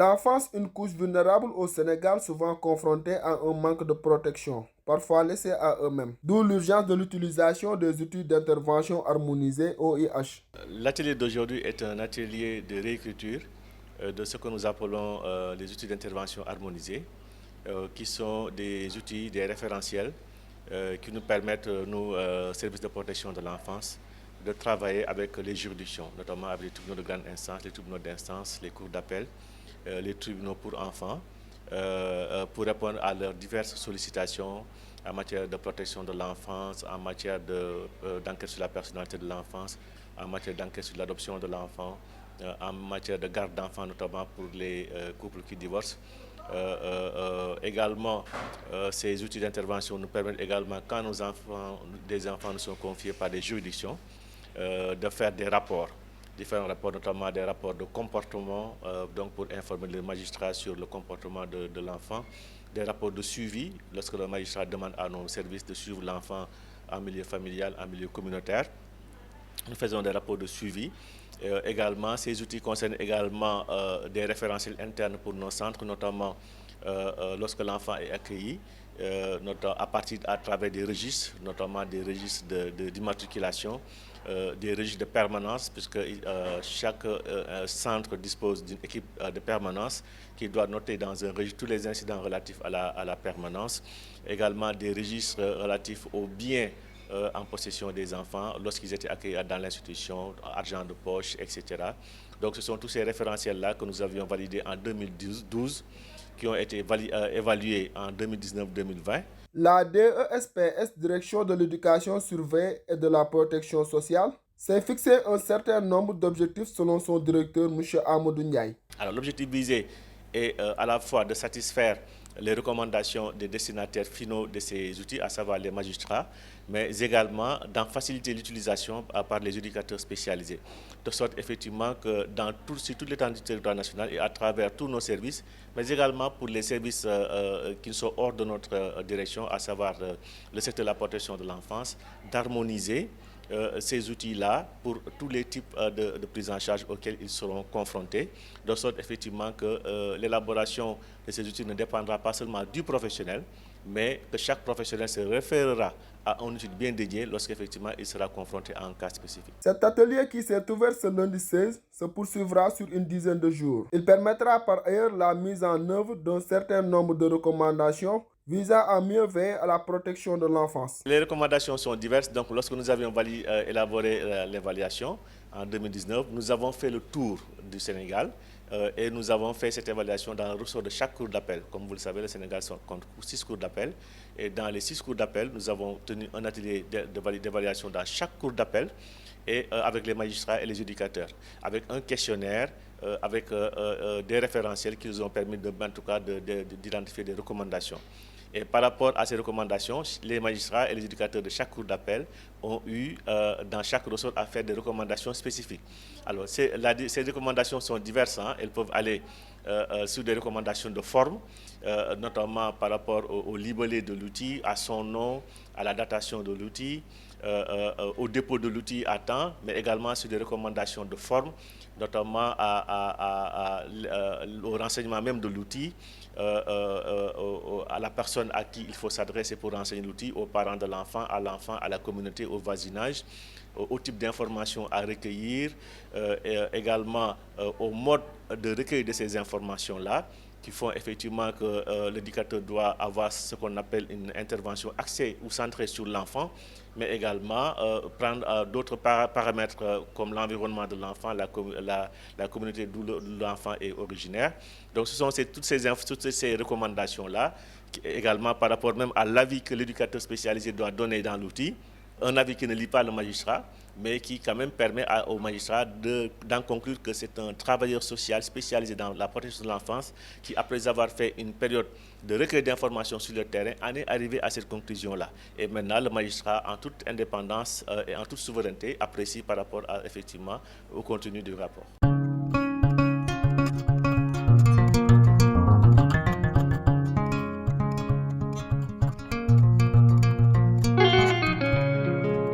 L'enfance, une couche vulnérable au Sénégal, souvent confrontée à un manque de protection, parfois laissée à eux-mêmes. D'où l'urgence de l'utilisation des outils d'intervention harmonisés OIH. L'atelier d'aujourd'hui est un atelier de réécriture de ce que nous appelons les outils d'intervention harmonisés, qui sont des outils, des référentiels qui nous permettent, nous, services de protection de l'enfance, de travailler avec les juridictions, notamment avec les tribunaux de grande instance, les tribunaux d'instance, les cours d'appel, les tribunaux pour enfants, pour répondre à leurs diverses sollicitations en matière de protection de l'enfance, en matière d'enquête sur la personnalité de l'enfance, en matière d'enquête sur l'adoption de l'enfant, en matière de garde d'enfants, notamment pour les couples qui divorcent. Également, ces outils d'intervention nous permettent également, quand des enfants nous sont confiés par des juridictions, de faire des rapports, différents rapports, notamment des rapports de comportement, donc pour informer les magistrats sur le comportement de l'enfant, des rapports de suivi, lorsque le magistrat demande à nos services de suivre l'enfant en milieu familial, en milieu communautaire. Nous faisons des rapports de suivi. Également, ces outils concernent également des référentiels internes pour nos centres, notamment lorsque l'enfant est accueilli, à travers des registres, notamment des registres d'immatriculation, des registres de permanence, puisque chaque centre dispose d'une équipe de permanence qui doit noter dans un registre tous les incidents relatifs à la permanence, également des registres relatifs aux biens en possession des enfants lorsqu'ils étaient accueillis dans l'institution, argent de poche, etc. Donc ce sont tous ces référentiels-là que nous avions validés en 2012, qui ont été évalués en 2019-2020. La DESPS, Direction de l'éducation, surveille et de la protection sociale, s'est fixé un certain nombre d'objectifs selon son directeur, M. Amadou Ndiaye. Alors l'objectif visé est à la fois de satisfaire les recommandations des destinataires finaux de ces outils, à savoir les magistrats, mais également d'en faciliter l'utilisation par les éducateurs spécialisés. De sorte effectivement que sur toute l'étendue du territoire national et à travers tous nos services, mais également pour les services qui sont hors de notre direction, à savoir le secteur de la protection de l'enfance, d'harmoniser ces outils-là pour tous les types de prise en charge auxquels ils seront confrontés, de sorte effectivement que l'élaboration de ces outils ne dépendra pas seulement du professionnel, mais que chaque professionnel se référera à un outil bien dédié lorsqu'effectivement il sera confronté à un cas spécifique. Cet atelier qui s'est ouvert ce lundi 16 se poursuivra sur une dizaine de jours. Il permettra par ailleurs la mise en œuvre d'un certain nombre de recommandations visant à mieux veiller à la protection de l'enfance. Les recommandations sont diverses. Donc, lorsque nous avions élaboré l'évaluation en 2019, nous avons fait le tour du Sénégal et nous avons fait cette évaluation dans le ressort de chaque cour d'appel. Comme vous le savez, le Sénégal compte 6 cours d'appel. Et dans les 6 cours d'appel, nous avons tenu un atelier d'évaluation dans chaque cour d'appel et avec les magistrats et les éducateurs, avec un questionnaire, avec des référentiels qui nous ont permis en tout cas d'identifier des recommandations. Et par rapport à ces recommandations, les magistrats et les éducateurs de chaque cour d'appel ont eu, dans chaque ressort, à faire des recommandations spécifiques. Alors, ces recommandations sont diverses. Elles peuvent aller sur des recommandations de forme, notamment par rapport au libellé de l'outil, à son nom, à la datation de l'outil, au dépôt de l'outil à temps, mais également sur des recommandations de forme, notamment au renseignement même de l'outil, à la personne à qui il faut s'adresser pour renseigner l'outil, aux parents de l'enfant, à la communauté, au voisinage, au type d'informations à recueillir, et également au mode de recueil de ces informations-là, qui font effectivement que l'éducateur doit avoir ce qu'on appelle une intervention axée ou centrée sur l'enfant, mais également prendre d'autres paramètres comme l'environnement de l'enfant, la communauté d'où l'enfant est originaire. Donc ce sont toutes ces recommandations-là, également par rapport même à l'avis que l'éducateur spécialisé doit donner dans l'outil, un avis qui ne lit pas le magistrat, mais qui quand même permet au magistrat d'en conclure que c'est un travailleur social spécialisé dans la protection de l'enfance qui, après avoir fait une période de recueil d'informations sur le terrain, en est arrivé à cette conclusion-là. Et maintenant, le magistrat, en toute indépendance et en toute souveraineté, apprécie par rapport effectivement au contenu du rapport.